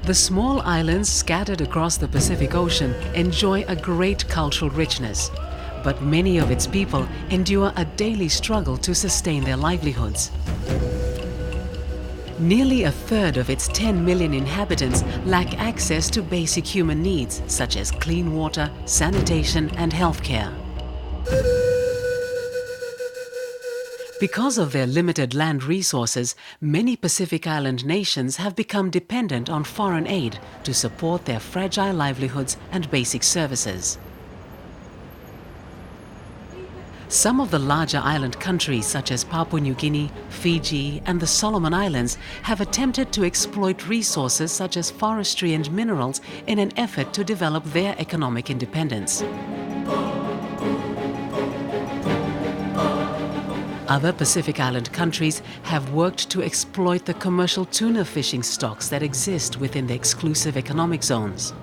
The small islands scattered across the Pacific Ocean enjoy a great cultural richness, but many of its people endure a daily struggle to sustain their livelihoods. Nearly a third of its 10 million inhabitants lack access to basic human needs such as clean water, sanitation and healthcare. Because of their limited land resources, many Pacific Island nations have become dependent on foreign aid to support their fragile livelihoods and basic services. Some of the larger island countries such as Papua New Guinea, Fiji and the Solomon Islands have attempted to exploit resources such as forestry and minerals in an effort to develop their economic independence. Other Pacific Island countries have worked to exploit the commercial tuna fishing stocks that exist within the exclusive economic zones.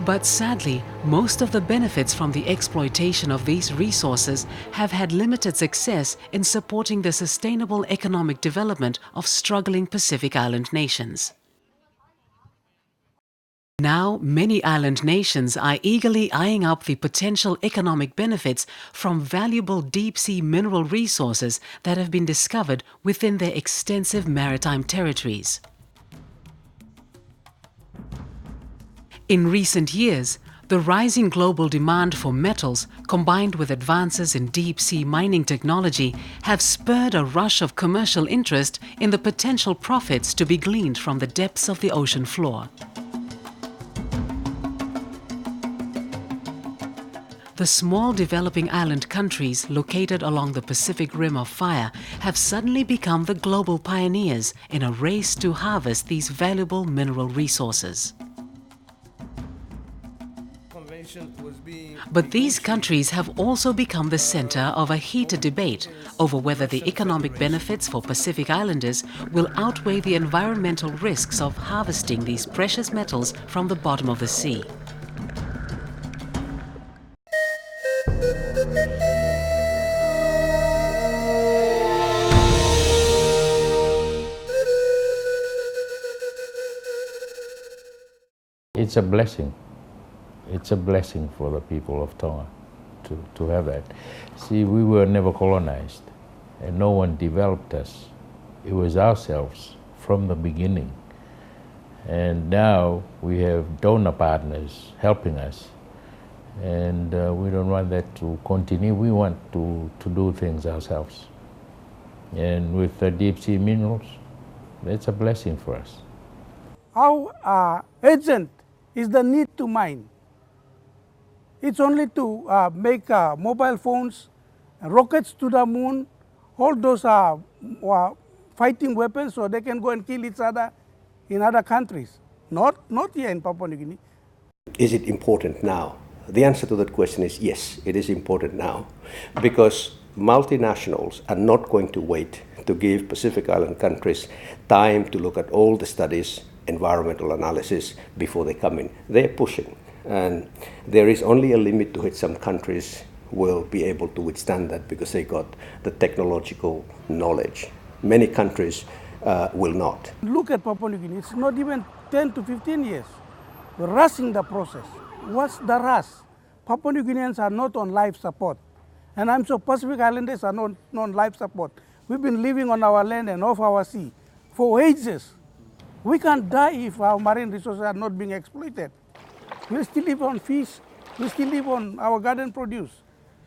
But sadly, most of the benefits from the exploitation of these resources have had limited success in supporting the sustainable economic development of struggling Pacific Island nations. Now, many island nations are eagerly eyeing up the potential economic benefits from valuable deep-sea mineral resources that have been discovered within their extensive maritime territories. In recent years, the rising global demand for metals, combined with advances in deep-sea mining technology, have spurred a rush of commercial interest in the potential profits to be gleaned from the depths of the ocean floor. The small developing island countries located along the Pacific Rim of Fire have suddenly become the global pioneers in a race to harvest these valuable mineral resources. But these countries have also become the center of a heated debate over whether the economic benefits for Pacific Islanders will outweigh the environmental risks of harvesting these precious metals from the bottom of the sea. It's a blessing. It's a blessing for the people of Tonga to have that. See, we were never colonized and no one developed us. It was ourselves from the beginning. And now we have donor partners helping us. And we don't want that to continue. We want to do things ourselves. And with the deep sea minerals, that's a blessing for us. Our agent is the need to mine. It's only to make mobile phones, rockets to the moon, all those are fighting weapons so they can go and kill each other in other countries, not here in Papua New Guinea. Is it important now? The answer to that question is yes, it is important now, because multinationals are not going to wait to give Pacific Island countries time to look at all the studies, environmental analysis before they come in. They're pushing, and there is only a limit to which some countries will be able to withstand that because they got the technological knowledge. Many countries will not. Look at Papua New Guinea, it's not even 10 to 15 years. We're rushing the process. What's the rush? Papua New Guineans are not on life support. And I'm sure Pacific Islanders are not on life support. We've been living on our land and off our sea for ages. We can't die if our marine resources are not being exploited. We still live on fish, we still live on our garden produce.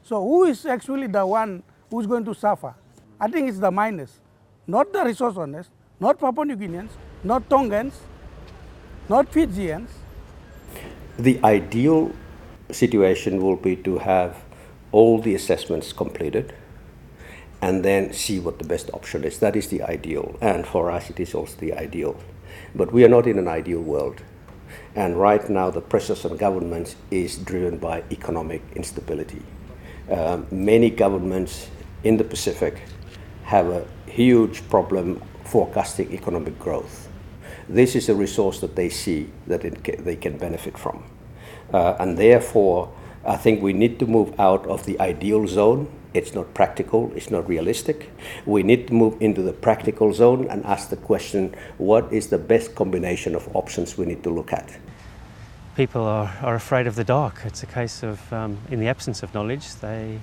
So who is actually the one who's going to suffer? I think it's the miners, not the resource owners, not Papua New Guineans, not Tongans, not Fijians. The ideal situation will be to have all the assessments completed and then see what the best option is. That is the ideal, and for us it is also the ideal. But we are not in an ideal world. And right now the pressures on governments is driven by economic instability. Many governments in the Pacific have a huge problem forecasting economic growth. This is a resource that they see that they can benefit from. And therefore, I think we need to move out of the ideal zone. It's not practical, it's not realistic. We need to move into the practical zone and ask the question, what is the best combination of options we need to look at? People are afraid of the dark. It's a case of, in the absence of knowledge, their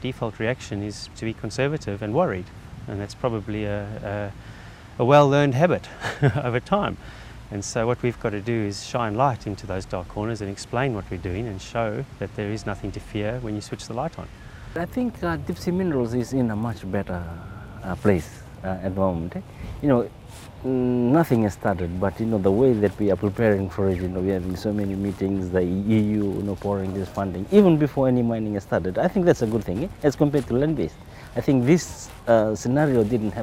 default reaction is to be conservative and worried. And that's probably a well-learned habit over time. And so what we've got to do is shine light into those dark corners and explain what we're doing and show that there is nothing to fear when you switch the light on. I think deep sea minerals is in a much better place at the moment. You know, nothing has started, but you know the way that we are preparing for it. You know, we are having so many meetings. The EU, you know, pouring this funding even before any mining has started. I think that's a good thing as compared to land-based. I think this scenario didn't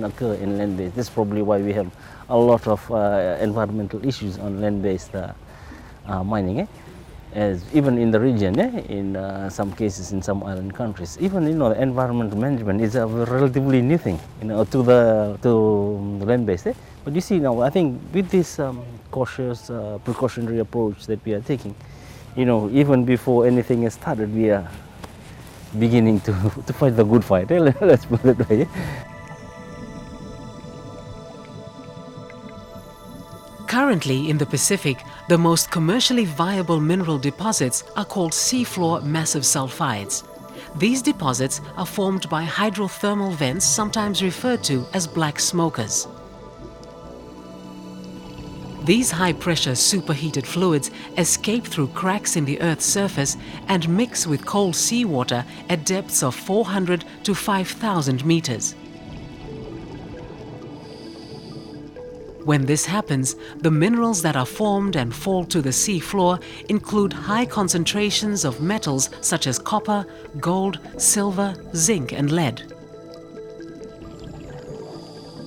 occur in land-based. This is probably why we have a lot of environmental issues on land-based mining. As even in the region, in some cases in some island countries, even you know the environmental management is a relatively new thing, you know, to the land-based. But you see now, I think with this cautious precautionary approach that we are taking, you know, even before anything has started, we are beginning to fight the good fight. Let's put it that way. Currently in the Pacific, the most commercially viable mineral deposits are called seafloor massive sulfides. These deposits are formed by hydrothermal vents, sometimes referred to as black smokers. These high-pressure superheated fluids escape through cracks in the Earth's surface and mix with cold seawater at depths of 400 to 5,000 meters. When this happens, the minerals that are formed and fall to the sea floor include high concentrations of metals such as copper, gold, silver, zinc and lead.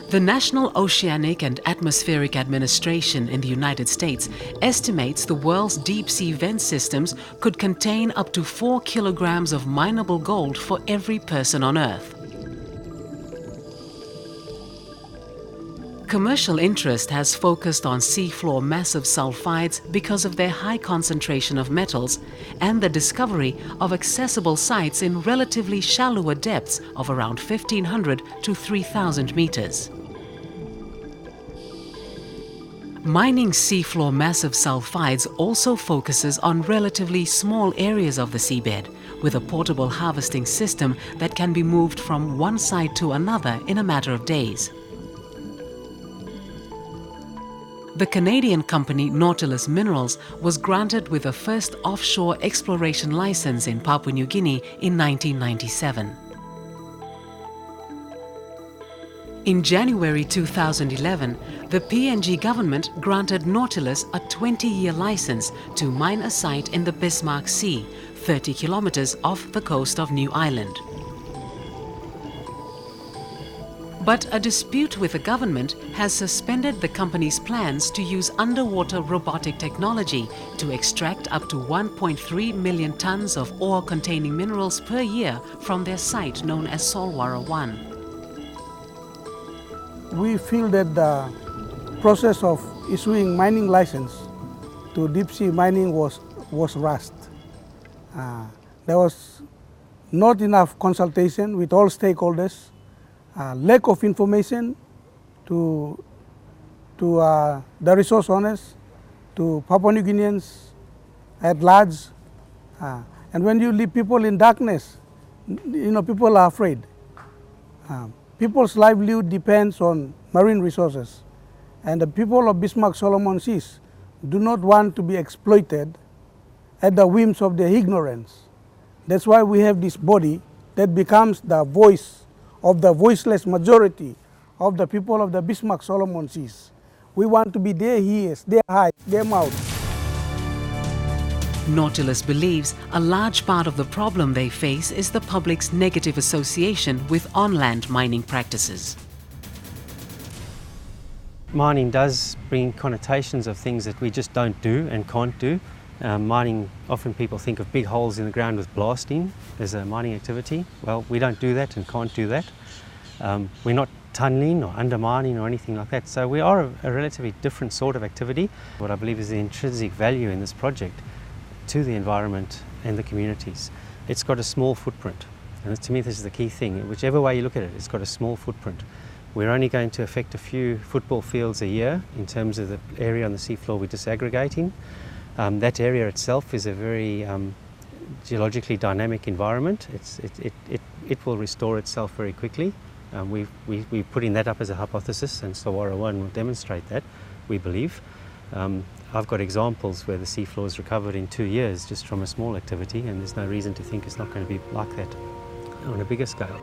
The National Oceanic and Atmospheric Administration in the United States estimates the world's deep-sea vent systems could contain up to 4 kilograms of mineable gold for every person on Earth. Commercial interest has focused on seafloor massive sulfides because of their high concentration of metals and the discovery of accessible sites in relatively shallower depths of around 1,500 to 3,000 meters. Mining seafloor massive sulfides also focuses on relatively small areas of the seabed, with a portable harvesting system that can be moved from one site to another in a matter of days. The Canadian company Nautilus Minerals was granted with a first offshore exploration license in Papua New Guinea in 1997. In January 2011, the PNG government granted Nautilus a 20-year license to mine a site in the Bismarck Sea, 30 kilometers off the coast of New Ireland. But a dispute with the government has suspended the company's plans to use underwater robotic technology to extract up to 1.3 million tons of ore-containing minerals per year from their site known as Solwara 1. We feel that the process of issuing mining license to deep sea mining was rushed. There was not enough consultation with all stakeholders. Lack of information to the resource owners, to Papua New Guineans at large. And when you leave people in darkness, you know, people are afraid. People's livelihood depends on marine resources. And the people of Bismarck Solomon Seas do not want to be exploited at the whims of their ignorance. That's why we have this body that becomes the voice of the voiceless majority of the people of the Bismarck Solomon Seas. We want to be their ears, their eyes, their mouths. Nautilus believes a large part of the problem they face is the public's negative association with on-land mining practices. Mining does bring connotations of things that we just don't do and can't do. Mining, often people think of big holes in the ground with blasting as a mining activity. Well, we don't do that and can't do that. We're not tunnelling or undermining or anything like that. So we are a relatively different sort of activity. What I believe is the intrinsic value in this project to the environment and the communities. It's got a small footprint, and to me this is the key thing. Whichever way you look at it, it's got a small footprint. We're only going to affect a few football fields a year in terms of the area on the seafloor we're disaggregating. That area itself is a very geologically dynamic environment. It will restore itself very quickly. We're putting that up as a hypothesis, and Sawara 1 will demonstrate that, we believe. I've got examples where the seafloor is recovered in 2 years just from a small activity, and there's no reason to think it's not going to be like that on a bigger scale.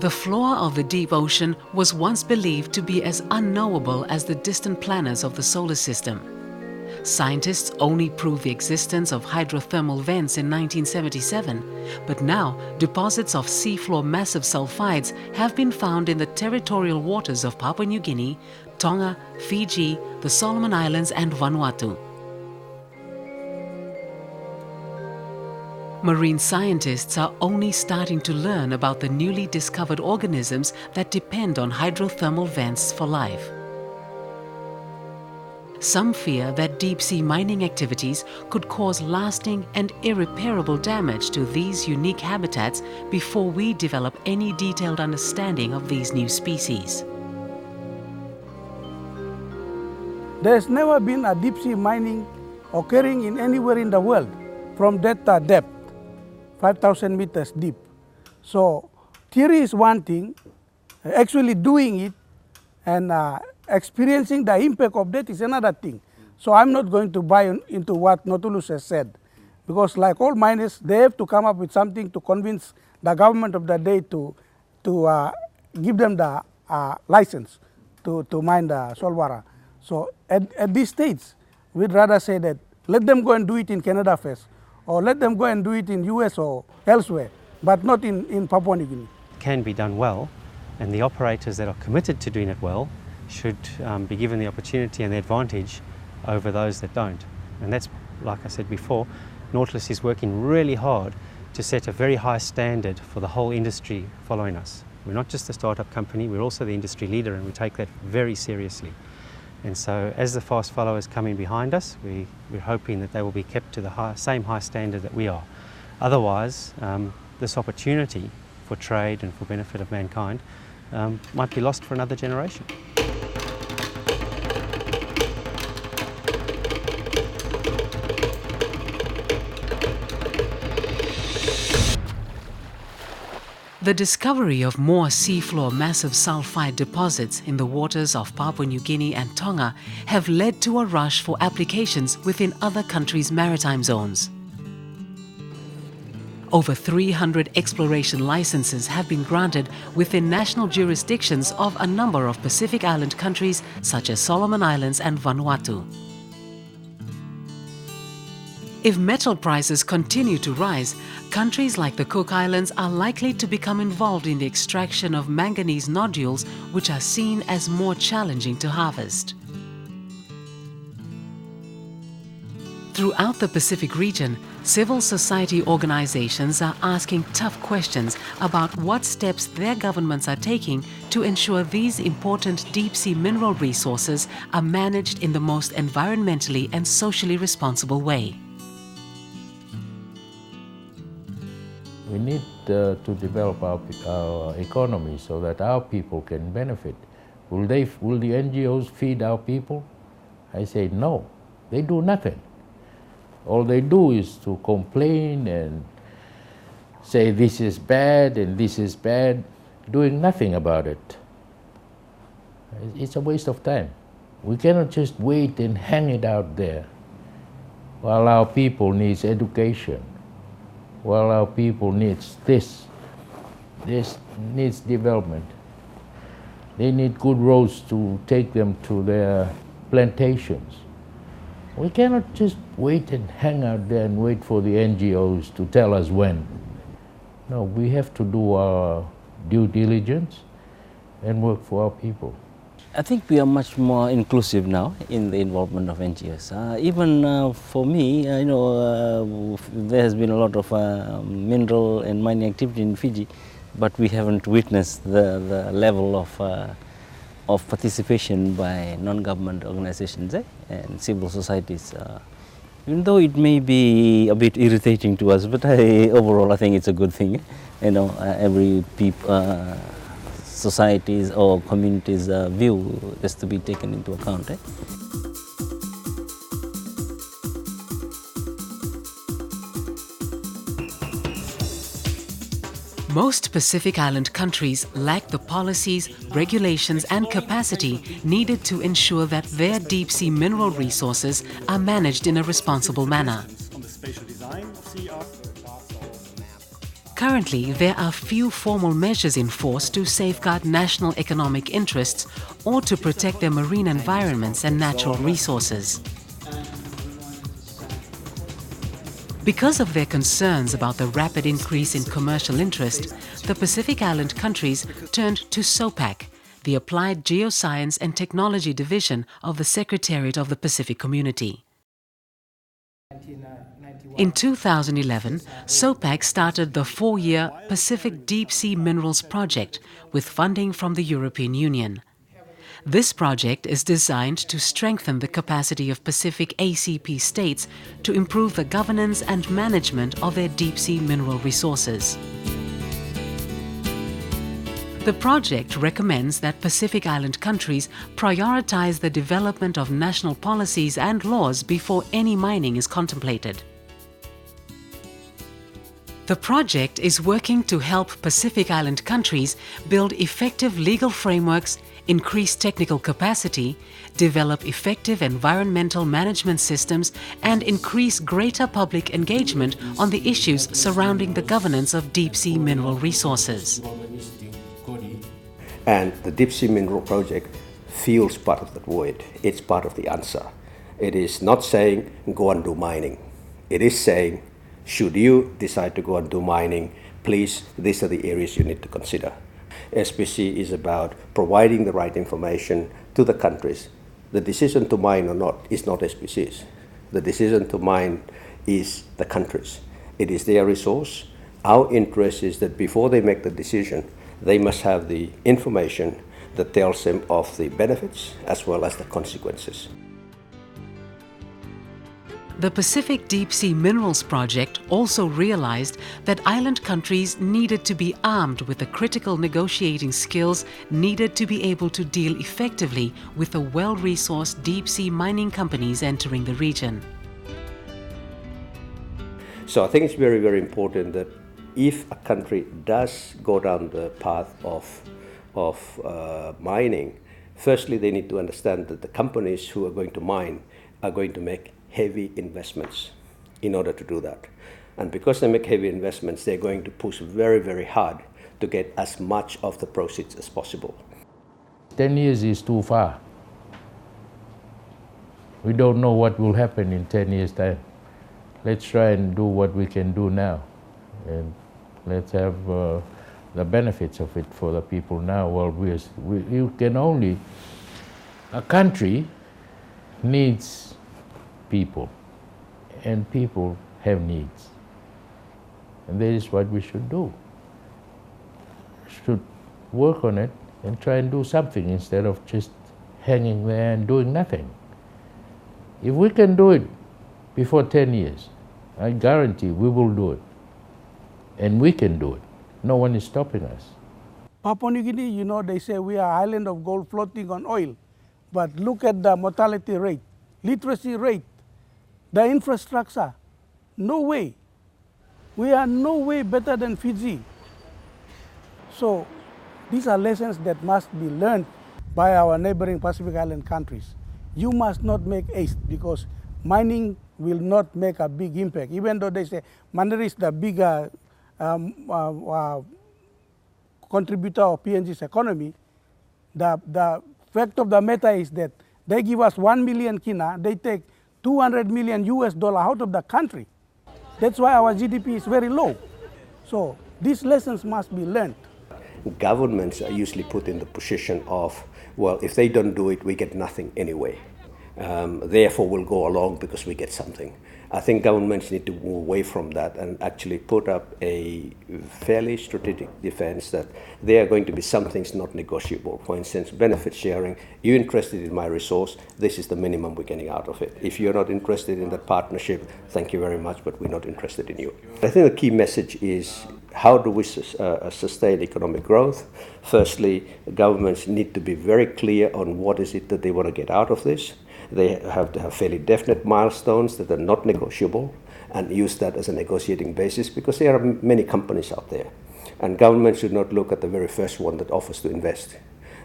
The floor of the deep ocean was once believed to be as unknowable as the distant planets of the solar system. Scientists only proved the existence of hydrothermal vents in 1977, but now deposits of seafloor massive sulfides have been found in the territorial waters of Papua New Guinea, Tonga, Fiji, the Solomon Islands and Vanuatu. Marine scientists are only starting to learn about the newly discovered organisms that depend on hydrothermal vents for life. Some fear that deep-sea mining activities could cause lasting and irreparable damage to these unique habitats before we develop any detailed understanding of these new species. There's never been a deep-sea mining occurring in anywhere in the world from that depth, 5,000 meters deep. So theory is one thing, actually doing it and experiencing the impact of that is another thing. So I'm not going to buy into what Nautilus has said, because like all miners, they have to come up with something to convince the government of the day to give them the license to mine the Solwara. So at this stage, we'd rather say that let them go and do it in Canada first, or let them go and do it in US or elsewhere, but not in Papua New Guinea. It can be done well, and the operators that are committed to doing it well should be given the opportunity and the advantage over those that don't. And that's, like I said before, Nautilus is working really hard to set a very high standard for the whole industry following us. We're not just a startup company, we're also the industry leader, and we take that very seriously. And so as the fast followers come in behind us, we're hoping that they will be kept to the same high standard that we are. Otherwise, this opportunity for trade and for benefit of mankind might be lost for another generation. The discovery of more seafloor massive sulfide deposits in the waters of Papua New Guinea and Tonga have led to a rush for applications within other countries' maritime zones. Over 300 exploration licenses have been granted within national jurisdictions of a number of Pacific Island countries such as Solomon Islands and Vanuatu. If metal prices continue to rise, countries like the Cook Islands are likely to become involved in the extraction of manganese nodules, which are seen as more challenging to harvest. Throughout the Pacific region, civil society organizations are asking tough questions about what steps their governments are taking to ensure these important deep-sea mineral resources are managed in the most environmentally and socially responsible way. We need to develop our economy so that our people can benefit. Will the NGOs feed our people? I say no, they do nothing. All they do is to complain and say this is bad and this is bad, doing nothing about it. It's a waste of time. We cannot just wait and hang it out there while our people needs education, while our people needs this needs development. They need good roads to take them to their plantations. We cannot just wait and hang out there and wait for the NGOs to tell us when. No, we have to do our due diligence and work for our people. I think we are much more inclusive now in the involvement of NGOs. Even for me, there has been a lot of mineral and mining activity in Fiji, but we haven't witnessed the level of of participation by non-government organizations and civil societies. Even though it may be a bit irritating to us, but overall I think it's a good thing. You know, every societies or communities' view has to be taken into account. Most Pacific Island countries lack the policies, regulations, and capacity needed to ensure that their deep-sea mineral resources are managed in a responsible manner. Currently, there are few formal measures in force to safeguard national economic interests or to protect their marine environments and natural resources. Because of their concerns about the rapid increase in commercial interest, the Pacific Island countries turned to SOPAC, the Applied Geoscience and Technology Division of the Secretariat of the Pacific Community. In 2011, SOPAC started the 4-year Pacific Deep Sea Minerals Project with funding from the European Union. This project is designed to strengthen the capacity of Pacific ACP states to improve the governance and management of their deep-sea mineral resources. The project recommends that Pacific Island countries prioritize the development of national policies and laws before any mining is contemplated. The project is working to help Pacific Island countries build effective legal frameworks, increase technical capacity, develop effective environmental management systems, and increase greater public engagement on the issues surrounding the governance of deep-sea mineral resources. And the Deep Sea Mineral Project feels part of that void. It's part of the answer. It is not saying go and do mining. It is saying, should you decide to go and do mining, please, these are the areas you need to consider. SPC is about providing the right information to the countries. The decision to mine or not is not SPC's. The decision to mine is the countries. It is their resource. Our interest is that before they make the decision, they must have the information that tells them of the benefits as well as the consequences. The Pacific Deep Sea Minerals Project also realized that island countries needed to be armed with the critical negotiating skills needed to be able to deal effectively with the well-resourced deep-sea mining companies entering the region. So I think it's very, very important that if a country does go down the path of mining, firstly they need to understand that the companies who are going to mine are going to make heavy investments in order to do that. And because they make heavy investments, they're going to push very, very hard to get as much of the proceeds as possible. 10 years is too far. We don't know what will happen in 10 years' time. Let's try and do what we can do now. And let's have the benefits of it for the people now. Well, you can only, a country needs people, and people have needs. And that is what we should do. Should work on it and try and do something instead of just hanging there and doing nothing. If we can do it before 10 years, I guarantee we will do it. And we can do it. No one is stopping us. Papua New Guinea, you know, they say we are an island of gold floating on oil. But look at the mortality rate, literacy rate, the infrastructure. No way. We are no way better than Fiji. So these are lessons that must be learned by our neighboring Pacific Island countries. You must not make haste because mining will not make a big impact. Even though they say Mandiri is the bigger contributor of PNG's economy, the fact of the matter is that they give us 1 million kina, they take 200 million US dollar out of the country. That's why our GDP is very low. So these lessons must be learned. Governments are usually put in the position of, well, if they don't do it, we get nothing anyway. Therefore, we'll go along because we get something. I think governments need to move away from that and actually put up a fairly strategic defense that there are going to be some things not negotiable. For instance, benefit sharing. You're interested in my resource, this is the minimum we're getting out of it. If you're not interested in that partnership, thank you very much, but we're not interested in you. I think the key message is, how do we sustain economic growth? Firstly, governments need to be very clear on what is it that they want to get out of this. They have to have fairly definite milestones that are not negotiable and use that as a negotiating basis, because there are many companies out there. And government should not look at the very first one that offers to invest.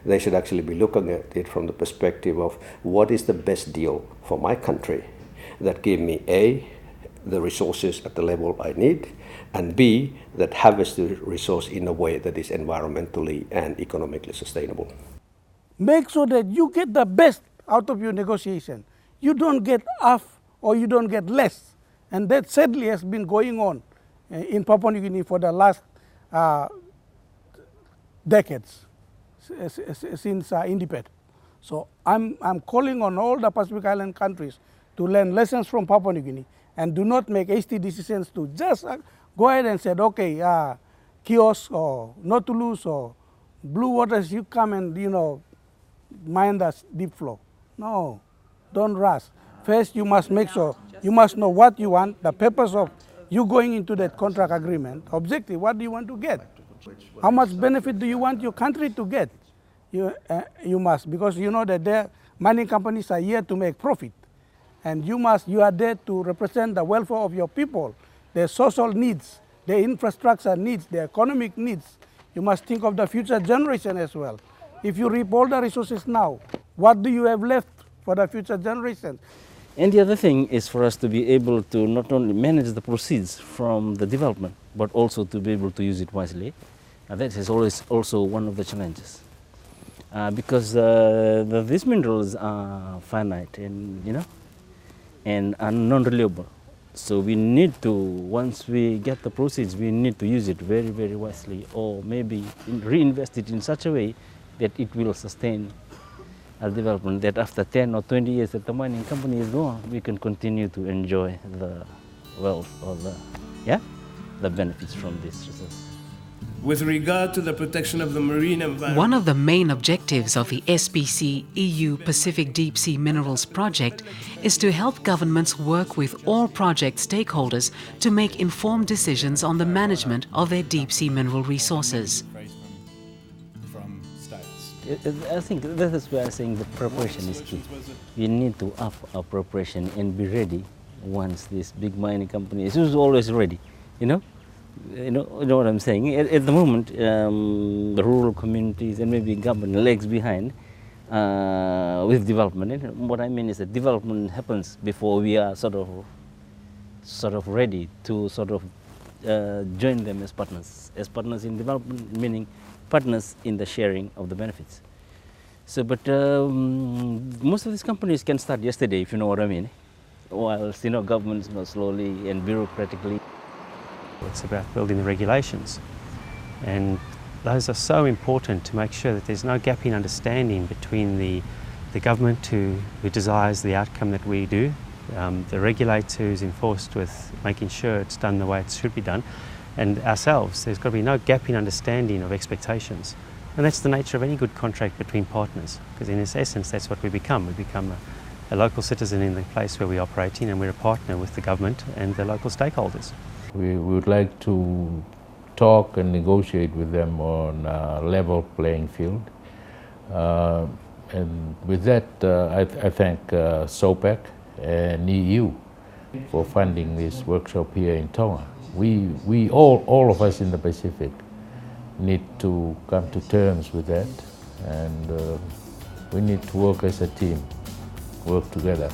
They should actually be looking at it from the perspective of what is the best deal for my country that give me A, the resources at the level I need, and B, that harvest the resource in a way that is environmentally and economically sustainable. Make sure that you get the best out of your negotiation. You don't get half or you don't get less. And that sadly has been going on in Papua New Guinea for the last decades since independence. So I'm calling on all the Pacific Island countries to learn lessons from Papua New Guinea and do not make hasty decisions to just go ahead and say, okay, Kios or Nautilus or Blue Waters, you come and, mind us deep flow. No, don't rush. First, you must make sure, you must know what you want, the purpose of you going into that contract agreement, objective, what do you want to get? How much benefit do you want your country to get? You must, because you know that their mining companies are here to make profit. And you are there to represent the welfare of your people, their social needs, their infrastructure needs, their economic needs. You must think of the future generation as well. If you reap all the resources now, what do you have left for the future generation? And the other thing is for us to be able to not only manage the proceeds from the development, but also to be able to use it wisely. That is always also one of the challenges. Because these minerals are finite and, and are non-renewable. So we need to, once we get the proceeds, we need to use it very, very wisely, or maybe reinvest it in such a way that it will sustain our development, that after 10 or 20 years that the mining company is gone, we can continue to enjoy the wealth or the benefits from this resource. With regard to the protection of the marine environment, one of the main objectives of the SPC EU Pacific Deep Sea Minerals Project is to help governments work with all project stakeholders to make informed decisions on the management of their deep sea mineral resources. from states. I think that is why I'm saying the preparation is key. We need to up our preparation and be ready once this big mining company is always ready, You know what I'm saying? At the moment, the rural communities and maybe government lags behind with development. And what I mean is that development happens before we are sort of ready to join them as partners in development, meaning partners in the sharing of the benefits. So, but most of these companies can start yesterday, if you know what I mean. Whilst governments slowly and bureaucratically. It's about building the regulations, and those are so important to make sure that there's no gap in understanding between the government who desires the outcome that we do, the regulator who's enforced with making sure it's done the way it should be done, and ourselves. There's got to be no gap in understanding of expectations, and that's the nature of any good contract between partners, because in its essence that's what we become. We become a local citizen in the place where we operate in, and we're a partner with the government and the local stakeholders. We would like to talk and negotiate with them on a level playing field. And with that, I thank SOPEC and EU for funding this workshop here in Tonga. We all of us in the Pacific need to come to terms with that, and we need to work as a team, work together.